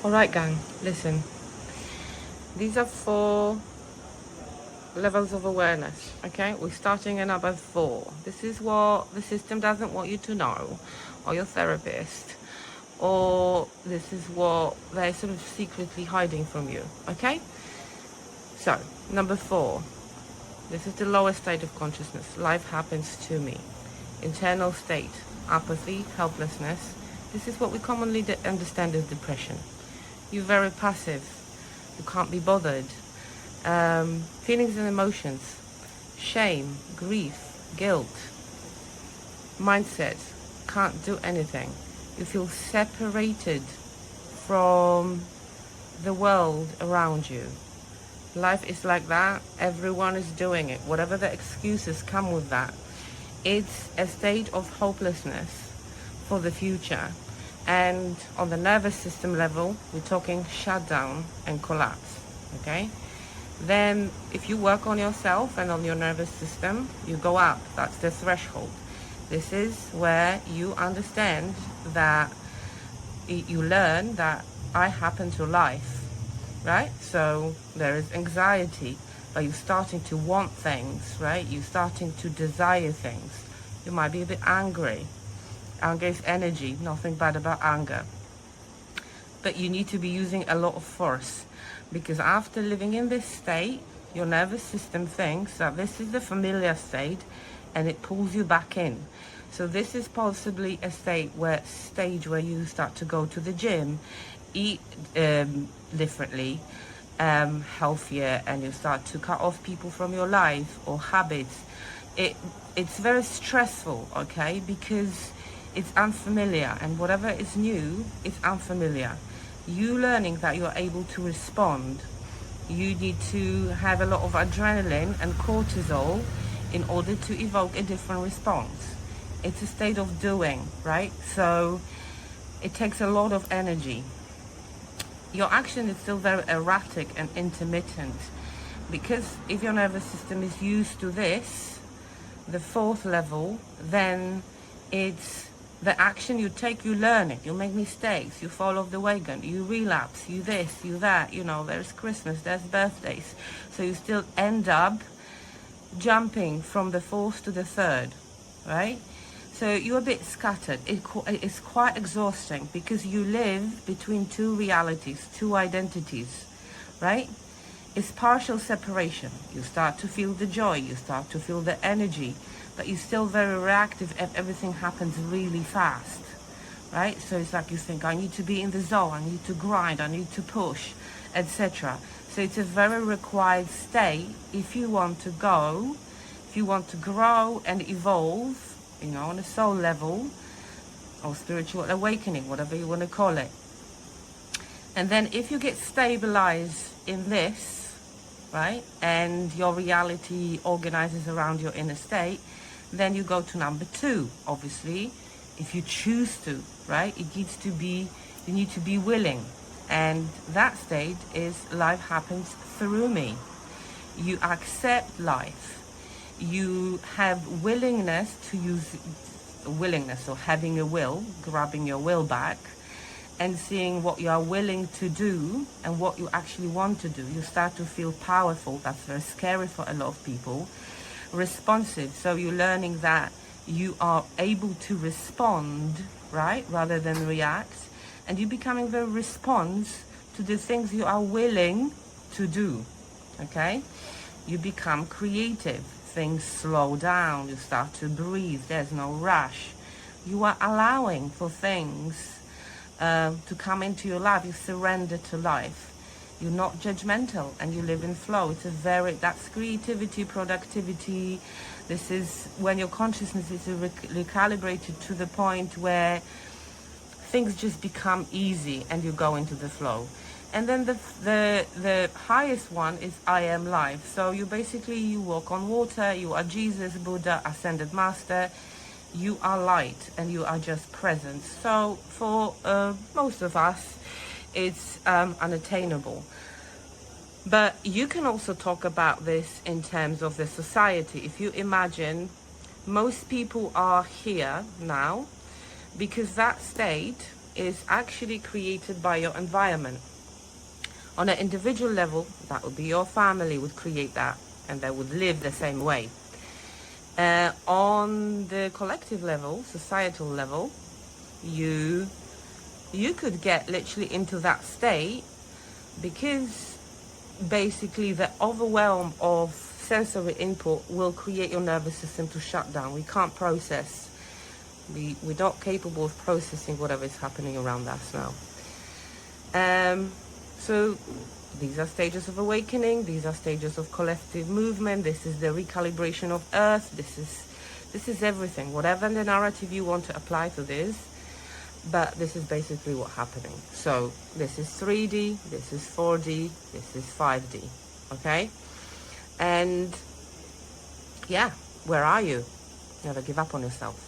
Alright gang, listen. These are 4 levels of awareness, okay? We're starting at number 4. This is what the system doesn't want you to know, or your therapist, or this is what they're sort of secretly hiding from you, okay? So, number 4. This is the lowest state of consciousness. Life happens to me. Internal state, apathy, helplessness. This is what we commonly understand as depression. You're very passive. You can't be bothered. Feelings and emotions. Shame, grief, guilt. Mindset. Can't do anything. You feel separated from the world around you. Life is like that. Everyone is doing it. Whatever the excuses come with that. It's a state of hopelessness for the future. And on the nervous system level, we're talking shutdown and collapse, okay? Then if you work on yourself and on your nervous system, you go up. That's the threshold. This is where you understand that you learn that I happen to life, right? So there is anxiety, but you're starting to want things, right? You're starting to desire things. You might be a bit angry. Anger is energy, nothing bad about anger. But you need to be using a lot of force, because after living in this state, your nervous system thinks that this is the familiar state and it pulls you back in. So this is possibly a stage where you start to go to the gym, eat differently, healthier, and you start to cut off people from your life or habits. It's very stressful, okay, because it's unfamiliar, and whatever is new, it's unfamiliar. You learning that you're able to respond. You need to have a lot of adrenaline and cortisol in order to evoke a different response. It's a state of doing, right? So it takes a lot of energy. Your action is still very erratic and intermittent, because if your nervous system is used to this, the 4th level, then it's the action you take, you learn it, you make mistakes, you fall off the wagon, you relapse, you this, you that, you know, there's Christmas, there's birthdays. So you still end up jumping from the 4th to the 3rd, right? So you're a bit scattered. It's quite exhausting, because you live between 2 realities, 2 identities, right? It's partial separation. You start to feel the joy, you start to feel the energy, but you're still very reactive if everything happens really fast, right? So it's like you think, I need to be in the zone, I need to grind, I need to push, etc. So it's a very required state if you want to go, if you want to grow and evolve, you know, on a soul level or spiritual awakening, whatever you want to call it. And then if you get stabilized in this, right, and your reality organizes around your inner state, then you go to number 2, obviously, if you choose to, right? It needs to be, you need to be willing. And that state is life happens through me. You accept life. You have willingness to use willingness, or having a will, grabbing your will back and seeing what you are willing to do and what you actually want to do. You start to feel powerful. That's very scary for a lot of people. Responsive. So you're learning that you are able to respond, right, rather than react. And you're becoming very response to the things you are willing to do, okay? You become creative. Things slow down. You start to breathe. There's no rush. You are allowing for things to come into your life. You surrender to life. You're not judgmental, and you live in flow. It's that's creativity, productivity. This is when your consciousness is recalibrated to the point where things just become easy and you go into the flow. And then the highest one is I am life. So you walk on water, you are Jesus, Buddha, Ascended Master. You are light and you are just present. So for most of us, it's unattainable. But you can also talk about this in terms of the society. If you imagine, most people are here now because that state is actually created by your environment. On an individual level, that would be your family would create that, and they would live the same way. On the collective level, societal level, you could get literally into that state because basically the overwhelm of sensory input will create your nervous system to shut down. We can't process. We're not capable of processing whatever is happening around us now. So these are stages of awakening. These are stages of collective movement. This is the recalibration of Earth. This is everything. Whatever the narrative you want to apply to this, but this is basically what's happening. So this is 3D, this is 4D, this is 5D, okay? And yeah, where are you? Never give up on yourself.